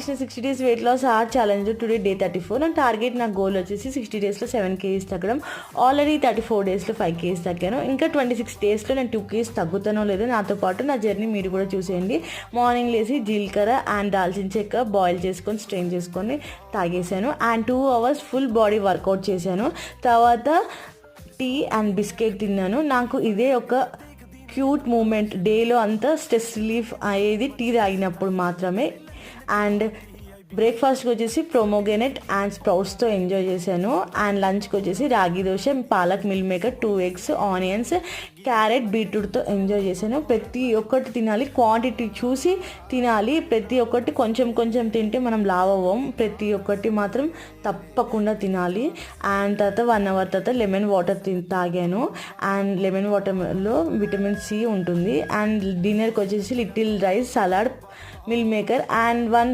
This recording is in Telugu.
60 days weight loss or challenge today day 34. నా టార్గెట్, నా గోల్ వచ్చేసి 60 డేస్లో 7 kgs తగ్గడం. ఆల్రెడీ 34 డేస్లో 5 kgs తగ్గాను. ఇంకా 26 డేస్లో నేను 2 kgs తగ్గుతానో లేదో నాతో పాటు నా జర్నీ మీరు కూడా చూసేయండి. మార్నింగ్ లేసి జీలకర్ర అండ్ దాల్చిన చెక్క బాయిల్ చేసుకొని స్ట్రెయిన్ చేసుకొని తాగేసాను. And 2 hours full body workout చేశాను. తర్వాత టీ అండ్ బిస్కెట్ తిన్నాను. నాకు ఇదే ఒక క్యూట్ మూమెంట్. డేలో అంతా స్ట్రెస్ రిలీఫ్ అయ్యేది టీ తాగినప్పుడు మాత్రమే. అండ్ బ్రేక్ఫాస్ట్కి వచ్చేసి ప్రోమోగ్రెనేట్ అండ్ స్ప్రౌట్స్తో ఎంజాయ్ చేశాను. అండ్ లంచ్కి వచ్చేసి ragi dosa, palak meal maker, 2 eggs, onions, carrot, బీట్రూట్తో ఎంజాయ్ చేశాను. ప్రతి ఒక్కటి తినాలి, క్వాంటిటీ చూసి తినాలి. ప్రతి ఒక్కటి కొంచెం కొంచెం తింటే మనం లావ్ అవ్వం. ప్రతి ఒక్కటి మాత్రం తప్పకుండా తినాలి. అండ్ తర్వాత 1 hour తర్వాత లెమన్ వాటర్ తాగాను. అండ్ లెమన్ వాటర్లో విటమిన్ సి ఉంటుంది. అండ్ డిన్నర్కి వచ్చేసి little rice, salad, meal maker and 1